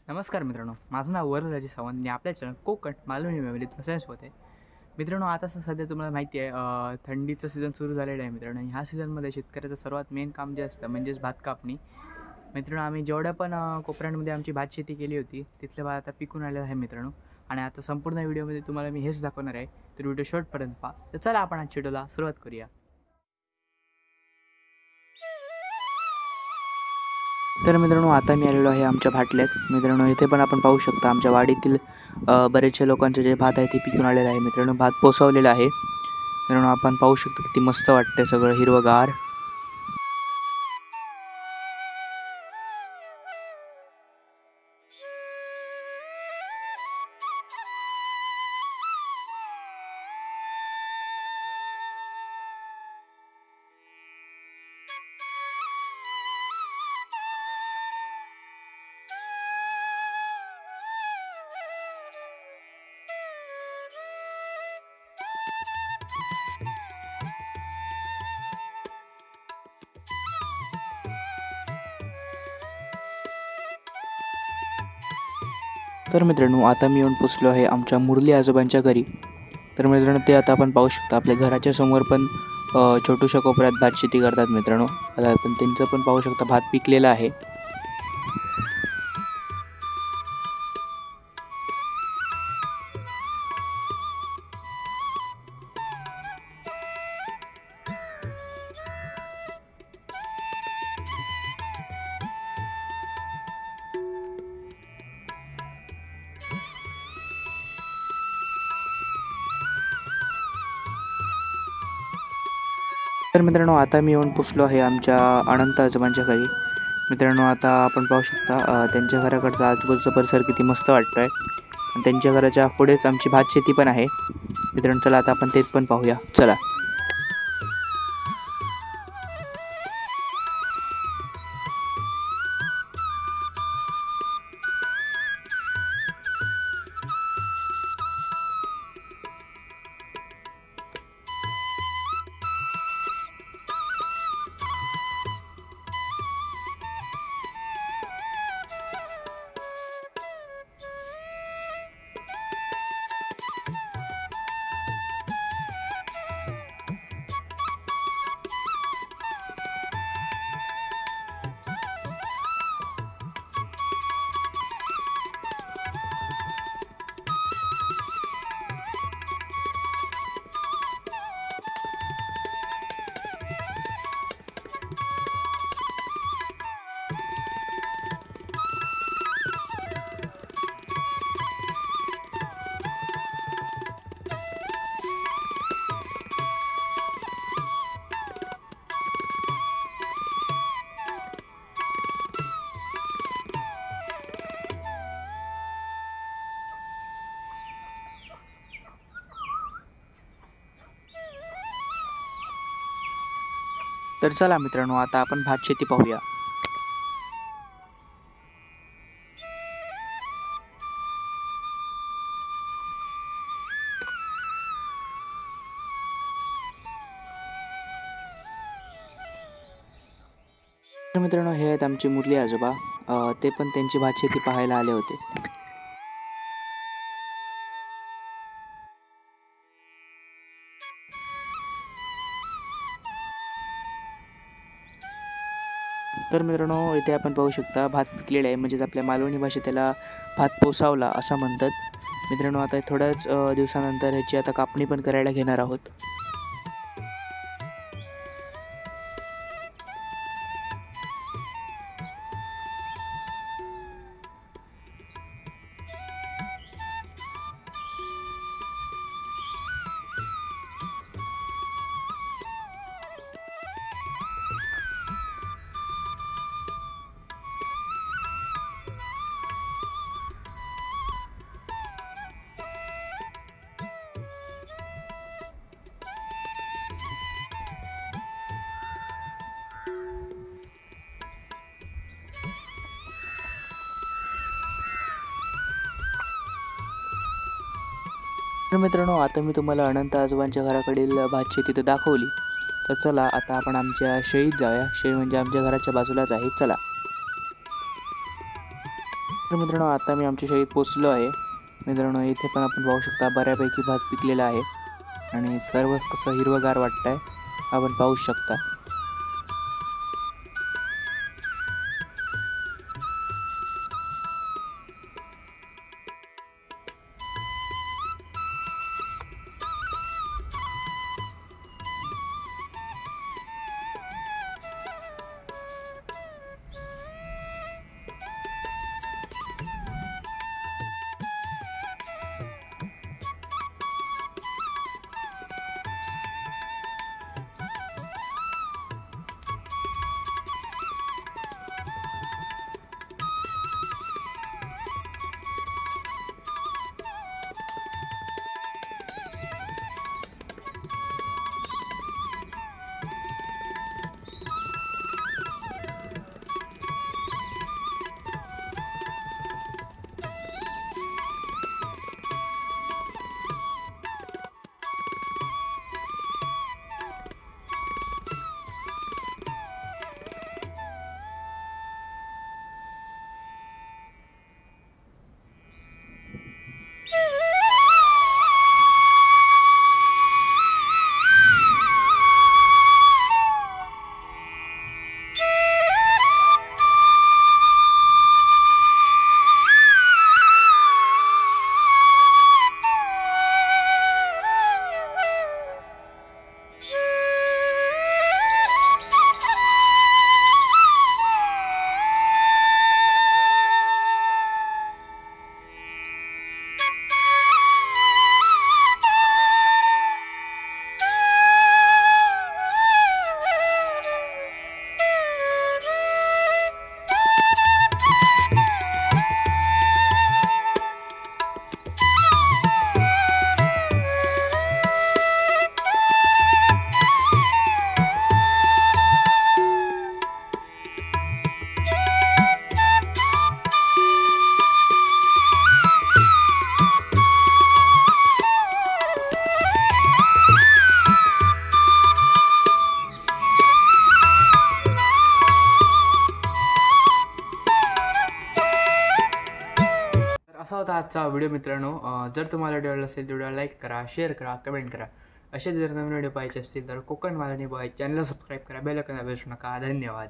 नमस्कार मित्रांनो, माझं नाव वरदराजे सावंत आणि आपल्या चॅनल कोकण मालवणी फॅमिलीत सगळ्यांचं होत आहे. मित्रांनो, आता सध्या तुम्हाला माहिती आहे थंडीचं सीझन सुरू झालेलं आहे मित्रांनो. आणि ह्या सीझनमध्ये शेतकऱ्याचं सर्वात मेन काम जे असतं म्हणजेच भात कापणी. मित्रांनो, आम्ही जेवढ्या पण कोपऱ्यांमध्ये आमची भात शेती केली होती तिथलं भात आता पिकून आलेलं आहे मित्रांनो. आणि आता संपूर्ण व्हिडिओमध्ये तुम्हाला मी हेच दाखवणार आहे, तर व्हिडिओ शेवटपर्यंत पहा. तर चला आपण आज व्हिडिओला सुरुवात करूया. तर मित्रांनो, आता मी आलेलो आहे आमच्या भाटल्यात. मित्रांनो, इथे पण आपण पाहू शकता आमच्या वाडीतील बरेचसे लोकांचे जे भात आहे ते पिकून आलेलं आहे मित्रांनो. भात पोसवलेला आहे मित्रांनो. आपण पाहू शकतो किती मस्त वाटतंय, सगळं हिरवगार. तर मित्रांनो, आता मी येऊन पोचलो आहे आमच्या मुरली आजोबांच्या घरी. तर मित्रांनो, ते आता आपण पाहू शकता आपल्या घराच्या समोर पण छोट्याशा कोपऱ्यात भात शेती करतात मित्रांनो. आता आपण त्यांचं पण पाहू शकता, भात पिकलेला आहे. तर मित्रांनो, आता मी येऊन पोचलो आहे आमच्या अनंत आजोबांच्या घरी. मित्रांनो, आता आपण पाहू शकता त्यांच्या घराकडचा आजूबाजूचा परिसर किती मस्त वाटतो आहे. आणि त्यांच्या घराच्या पुढेच आमची भात शेती पण आहे मित्रांनो. चला आता आपण तेच पण पाहूया, चला. तर चला मित्रांनो, आता आपण भात शेती पाहूया. तर मित्रांनो, हे आहेत आमचे मुरली आजोबा. ते पण त्यांची भात शेती पाहायला आले होते. तर मित्रांनो, इथे आपण पाहू शकता भात पिकलेला आहे, म्हणजेच आपल्या मालवणी भाषेत त्याला भात पोसावला असं म्हणतात मित्रांनो. आता थोड्याच दिवसानंतर ह्याची आता कापणी पण करायला घेणार आहोत. तर मित्रांनो, आता मी तुम्हाला अनंत आजोबांच्या घराकडील भात शेती तर दाखवली. तर चला आता आपण आमच्या शेळीत जाऊया. शेळी म्हणजे आमच्या घराच्या बाजूलाच आहे, चला. तर मित्रांनो आता मी आमच्या शाळेत पोचलो आहे. मित्रांनो इथे पण आपण पाहू शकता बऱ्यापैकी भात पिकलेला आहे आणि सर्वच कसं हिरवगार वाटतं आहे आपण पाहू शकता. असा होता आजचा व्हिडिओ मित्रांनो. जर तुम्हाला व्हिडिओ आवडला असेल तर व्हिडिओ लाईक करा, शेअर करा, कमेंट करा. असे जर नवीन व्हिडिओ पाहिजे असतील तर कोकण मालवणी बॉय चॅनलला सबस्क्राईब करा, बेल आयकॉन दाबू नका. धन्यवाद.